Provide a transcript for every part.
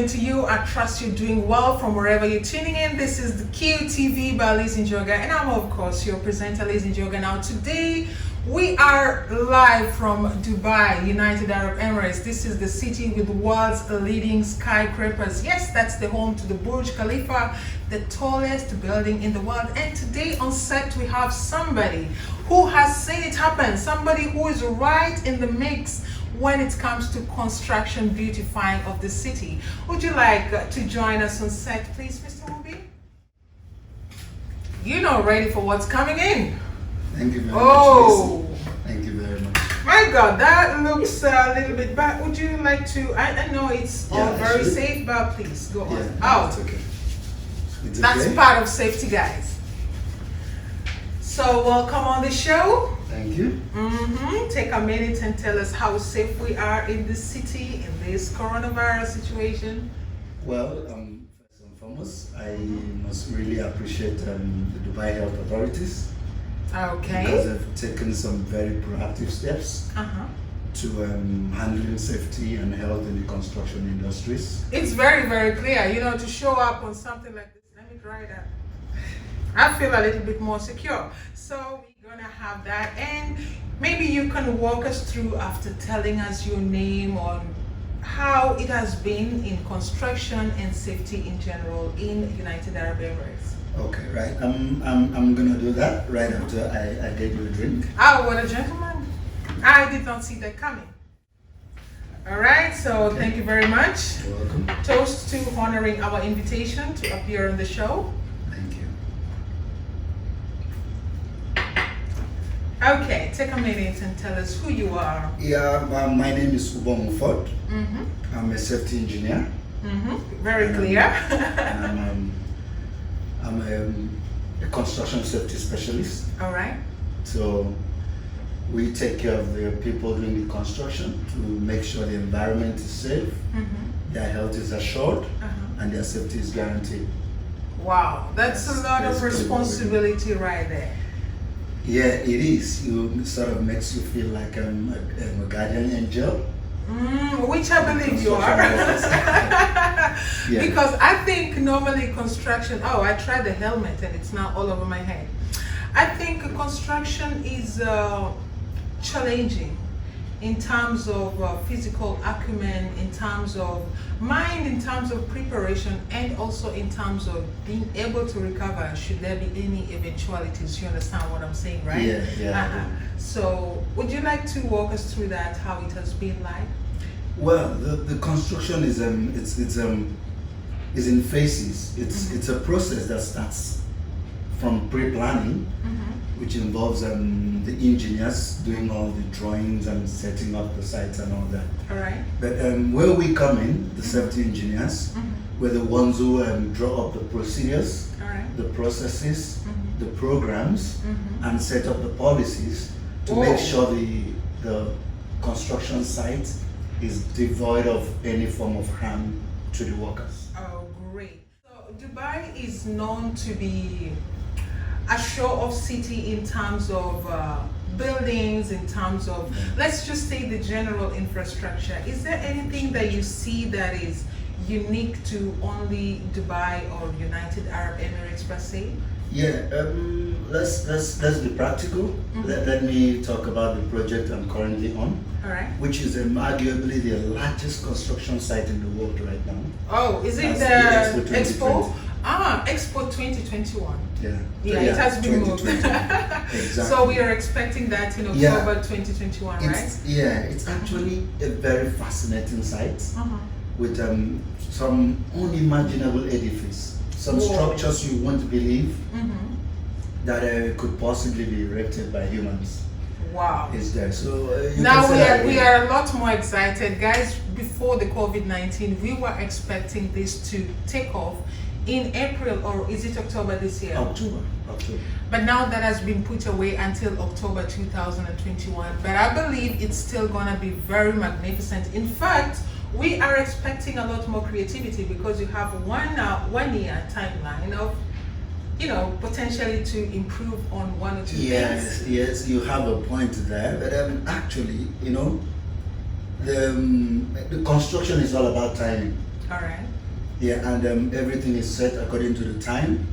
afternoon to you. I trust you're doing well from wherever you're tuning in. This is the QTV by Liz Njoga, and I'm of course your presenter Liz Njoga. Now today we are live from Dubai, United Arab Emirates. This is the city with the world's leading skyscrapers. Yes, that's the home to the Burj Khalifa, the tallest building in the world. And today on set we have somebody who has seen it happen, somebody who is right in the mix when it comes to construction beautifying of the city. Would you like to join us on set, please, Mr. Mubi? You're not ready for what's coming in. Thank you very much. Thank you very much. My God, that looks a little bit bad. Would you like to? I know it's all very safe, but please go on. It's okay. That's okay. part of safety, guys. So welcome on the show. Thank you. Take a minute and tell us how safe we are in this city, in this coronavirus situation. Well, first and foremost, I must really appreciate the Dubai health authorities. Okay. Because they've taken some very proactive steps to handling safety and health in the construction industries. It's very, very clear, you know, to show up on something like this. Let me try that. I feel a little bit more secure. So we're gonna have that, and maybe you can walk us through after telling us your name on how it has been in construction and safety in general in United Arab Emirates. Okay, right. I'm gonna do that right after I get you a drink. Oh, what a gentleman! I did not see that coming. All right, so thank you very much. You're welcome. Toast to honoring our invitation to appear on the show. Thank you. Okay, take a minute and tell us who you are. Yeah, my name is UBONG. I'm a safety engineer. Very clear. And I'm a construction safety specialist. All right. So we take care of the people doing the construction to make sure the environment is safe, their health is assured, and their safety is guaranteed. Wow, that's a lot of responsibility right there. Yeah, it is. It sort of makes you feel like I'm a guardian angel. Which I believe you are. Because I think normally construction, I tried the helmet and it's now all over my head. I think construction is challenging in terms of physical acumen, in terms of mind, in terms of preparation, and also in terms of being able to recover should there be any eventualities. You understand what I'm saying, right? Yeah. So would you like to walk us through that, how it has been like? Well, the construction is in phases. It's a process that starts from pre-planning, which involves the engineers doing all the drawings and setting up the sites and all that. All right. But where we come in, the safety engineers, we're the ones who draw up the procedures, the processes, the programs, and set up the policies to make sure the construction site is devoid of any form of harm to the workers. Oh, great. So Dubai is known to be a show-off city in terms of buildings, in terms of, let's just say, the general infrastructure. Is there anything that you see that is unique to only Dubai or United Arab Emirates per se? Yeah, let's be practical. Let me talk about the project I'm currently on. All right. Which is arguably the largest construction site in the world right now. Oh, is it the Expo? Expo 2021. Yeah, it has been moved. Exactly. So we are expecting that in October 2021, right? Yeah, it's actually a very fascinating site with some unimaginable edifice. Some structures you won't believe that could possibly be erected by humans. Wow. Is there. So now we are a lot more excited. Guys, before the COVID-19, we were expecting this to take off in April, or is it October this year? October. But now that has been put away until October 2021. But I believe it's still gonna be very magnificent. In fact, we are expecting a lot more creativity because you have one year timeline of, you know, potentially to improve on one or two things. Yes, you have a point there. But actually, you know, the construction is all about timing. All right. Yeah, and everything is set according to the time,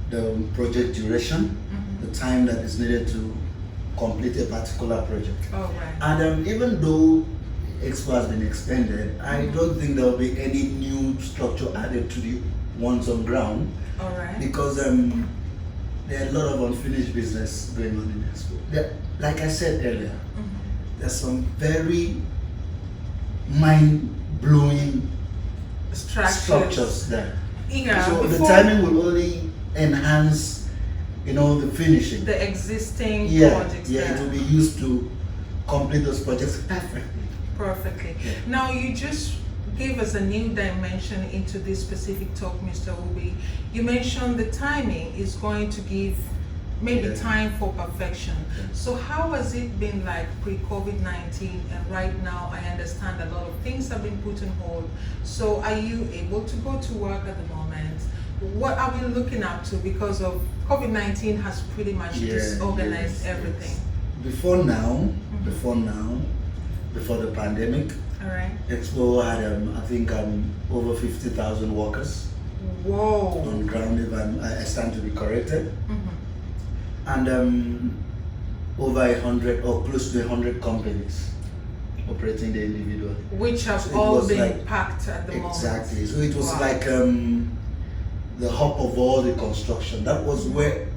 the project duration, the time that is needed to complete a particular project. All right. And even though Expo has been expanded, I don't think there will be any new structure added to the ones on ground. All right. Because there are a lot of unfinished business going on in Expo. Like I said earlier, there's some very mind-blowing structures there. Yeah, so the timing will only enhance, the finishing. The existing projects. Yeah, it will be used to complete those projects perfectly. Yeah. Now you just gave us a new dimension into this specific talk, Mr. Ubi. You mentioned the timing is going to give maybe time for perfection. So how has it been like pre-COVID-19, and right now I understand a lot of things have been put on hold. So are you able to go to work at the moment? What are we looking up to, because of COVID-19 has pretty much disorganized everything? Before the pandemic, all right, Expo had I think over 50,000 workers. Whoa. On ground, if I stand to be corrected. And over 100 or close to 100 companies operating the individual, which have all been packed at the moment. Exactly. So it was like the hub of all the construction. That was where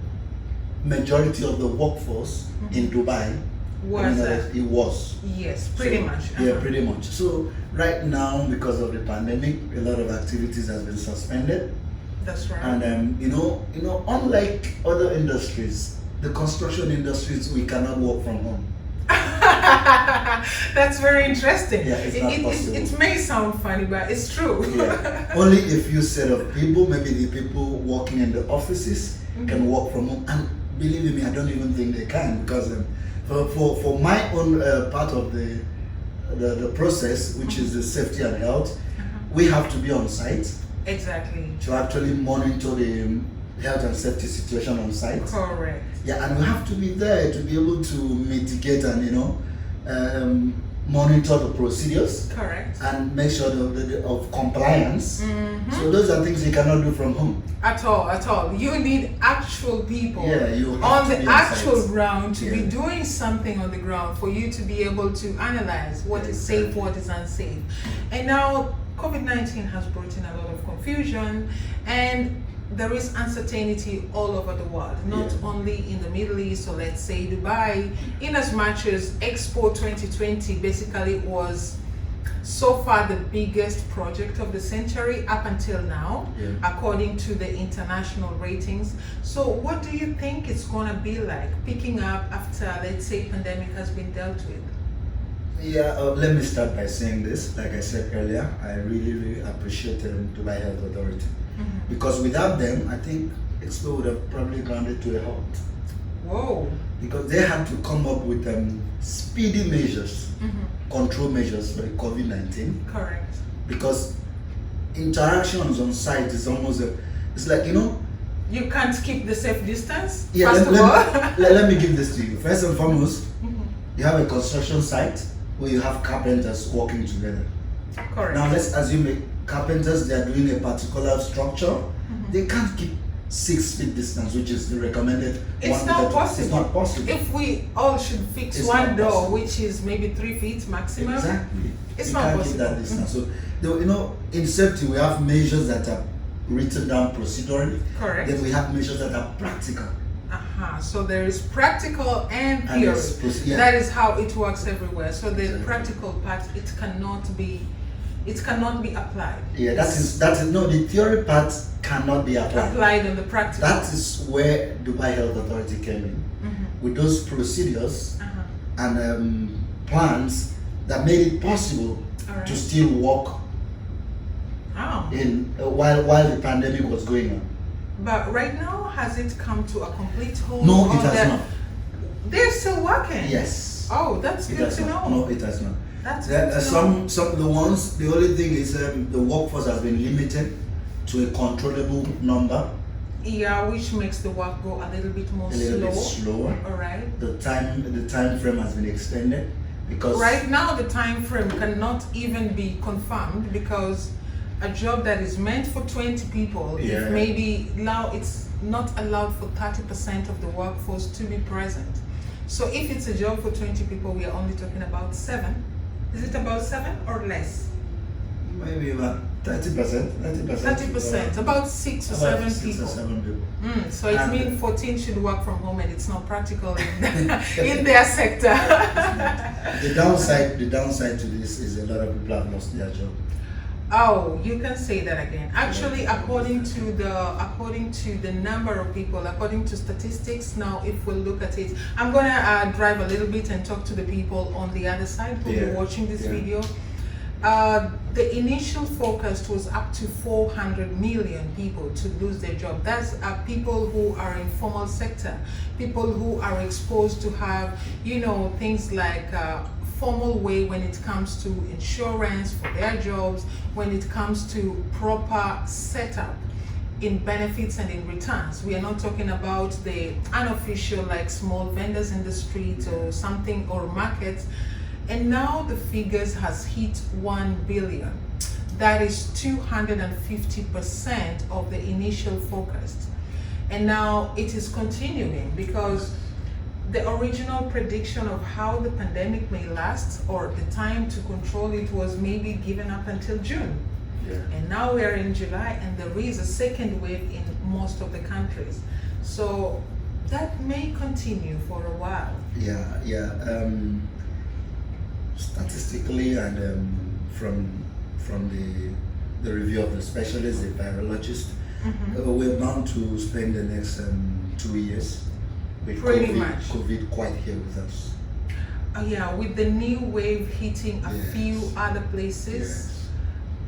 majority of the workforce in Dubai was. It was. Yes, pretty much. Yeah, pretty much. So right now, because of the pandemic, a lot of activities has been suspended. That's right. And unlike other industries, the construction industries, we cannot work from home. That's very interesting. Yeah, it's not possible. It may sound funny, but it's true. Yeah. Only a few set of people, maybe the people working in the offices, can work from home. And believe me, I don't even think they can, because for my own part of the process, which is the safety and health, we have to be on site. Exactly. To actually monitor the health and safety situation on site. Correct. Yeah, and we have to be there to be able to mitigate and monitor the procedures. Correct. And make sure of compliance. So those are things you cannot do from home. At all. You need actual people on the actual ground to be doing something on the ground for you to be able to analyze what is safe, what is unsafe. And now COVID-19 has brought in a lot of confusion, and there is uncertainty all over the world, not only in the Middle East, or let's say Dubai, in as much as Expo 2020 basically was so far the biggest project of the century up until now, according to the international ratings. So what do you think it's going to be like picking up after, let's say, pandemic has been dealt with? Yeah, let me start by saying this. Like I said earlier, I really appreciate Dubai Health Authority. Because without them, I think Expo would have probably grounded to a halt. Whoa. Because they had to come up with speedy measures, control measures for the COVID-19. Correct. Because interactions on site is almost, it's like, you can't keep the safe distance, yeah, first of all. Let me give this to you. First and foremost, you have a construction site where you have carpenters working together. Correct. Now let's assume carpenters, they are doing a particular structure. They can't keep 6 feet distance, which is the recommended. It's not possible. It's not possible. If we all should fix one door, which is maybe 3 feet maximum. Exactly. It's you not can't possible. Keep that distance. So, in safety, we have measures that are written down procedurally. Correct. Then we have measures that are practical. So there is practical and theory. That is how it works everywhere. So the practical part, it cannot be applied. Yeah, that is the theory part cannot be applied. Applied on the practical. That is where Dubai Health Authority came in with those procedures and plans that made it possible to still work in while the pandemic was going on. But right now, has it come to a complete halt? No, it has not. They're still working? Yes. Oh, that's good to know. No, it has not. That's good to know. Some of the ones, the only thing is the workforce has been limited to a controllable number. Yeah, which makes the work go a little bit more slower. All right. The time frame has been extended because right now the time frame cannot even be confirmed because a job that is meant for 20 people, if maybe now it's not allowed for 30% of the workforce to be present. So if it's a job for 20 people, we are only talking about 7. Is it about 7 or less? Maybe about 30%. 30%, about 6 or 7 people. So it means 14 should work from home, and it's not practical in their sector. The downside to this is a lot of people have lost their job. Oh, you can say that again. Actually, according to the number of people, according to statistics, now if we look at it, I'm gonna drive a little bit and talk to the people on the other side who are watching this video. The initial forecast was up to 400 million people to lose their job. That's people who are in formal sector, people who are exposed to have, you know, things like formal way when it comes to insurance for their jobs, when it comes to proper setup in benefits and in returns. We are not talking about the unofficial, like small vendors in the street or something, or markets. And now the figures has hit 1 billion. That is 250% of the initial forecast. And now it is continuing, because the original prediction of how the pandemic may last, or the time to control it, was maybe given up until June. And now we are in July, and there is a second wave in most of the countries. So that may continue for a while. Statistically, and from the review of the specialists, the virologists, we're bound to spend the next 2 years with COVID quite here with us. With the new wave hitting a few other places,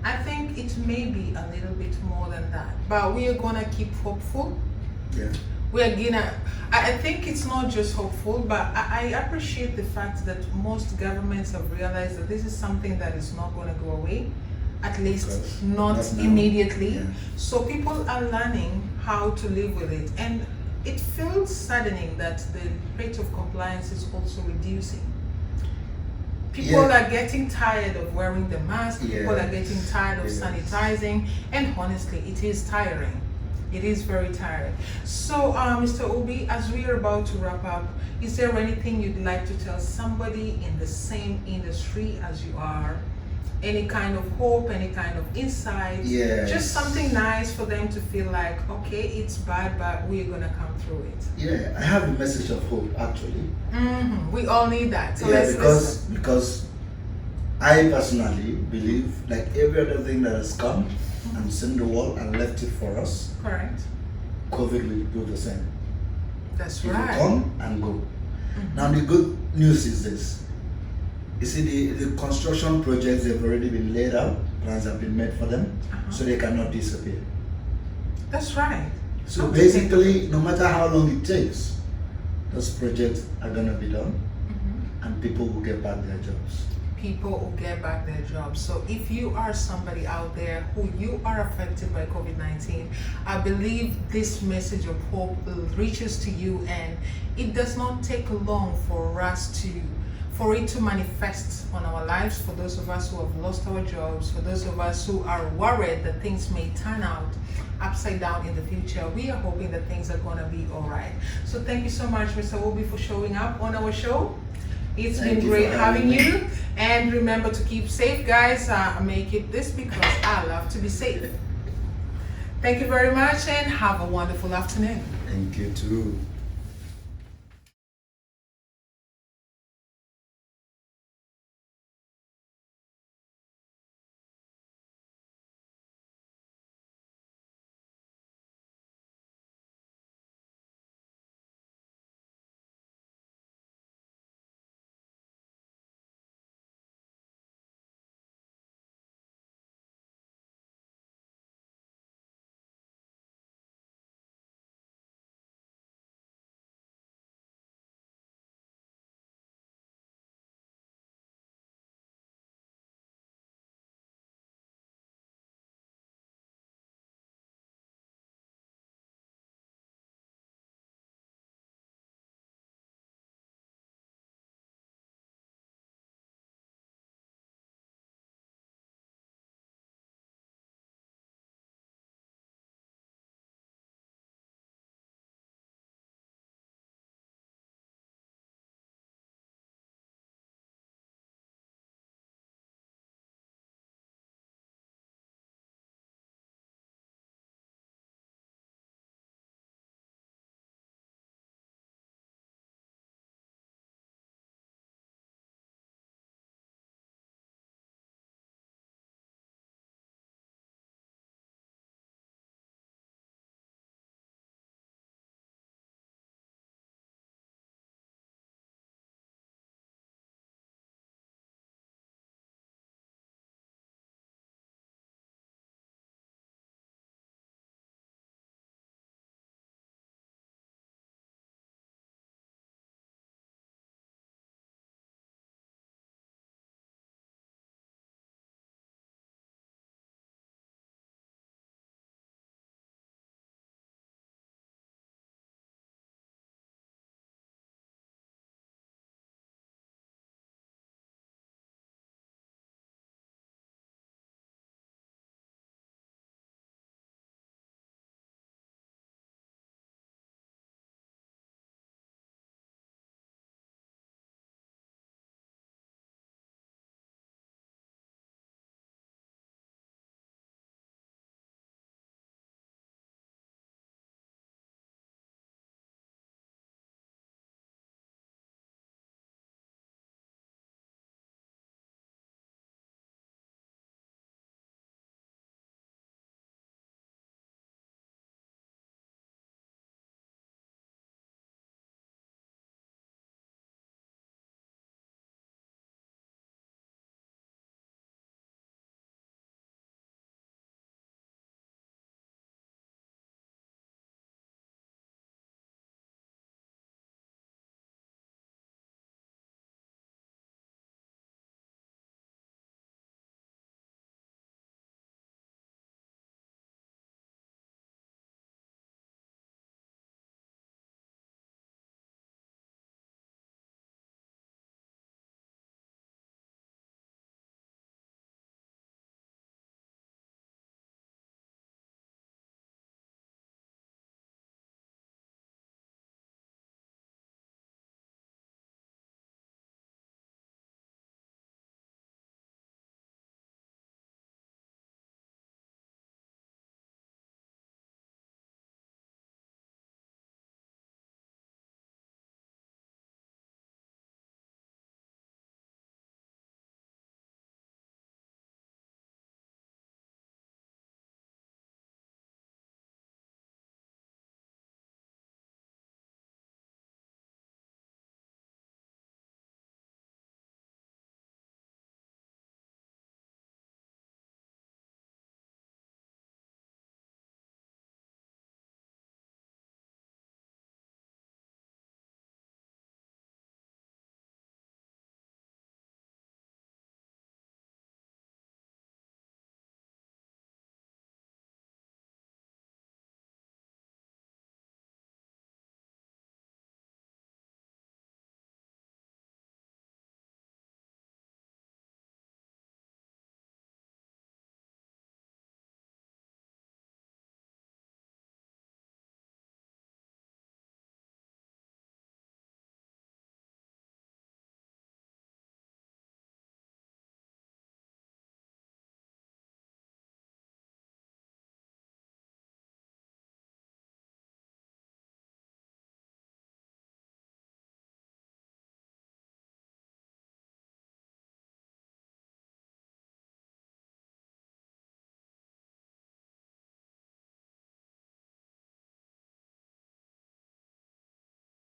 I think it may be a little bit more than that. But we are gonna keep hopeful. I think it's not just hopeful, but I appreciate the fact that most governments have realized that this is something that is not going to go away, at least not immediately. So people are learning how to live with it, and it feels saddening that the rate of compliance is also reducing. People are getting tired of wearing the mask, people are getting tired of sanitizing, and honestly, it is tiring. It is very tiring. So, Mr. Obi, as we are about to wrap up, is there anything you'd like to tell somebody in the same industry as you are? Any kind of hope, any kind of insight? Just something nice for them to feel like, okay, it's bad, but we're gonna come through it. I have a message of hope, actually. We all need that. So because I personally believe, like every other thing that has come and seen the world and left it for us, correct, COVID will do the same. That's it right. Will come and go. Now the good news is this. You see, the construction projects have already been laid out, plans have been made for them, so they cannot disappear. That's right. So basically, no matter how long it takes, those projects are gonna be done, and people will get back their jobs. People will get back their jobs. So if you are somebody out there who you are affected by COVID-19, I believe this message of hope reaches to you, and it does not take long for it to manifest on our lives. For those of us who have lost our jobs, for those of us who are worried that things may turn out upside down in the future, we are hoping that things are gonna be all right. So thank you so much, Mr. Obi, for showing up on our show. It's been great having you. And remember to keep safe, guys. Make it this because I love to be safe. Thank you very much, and have a wonderful afternoon. Thank you too.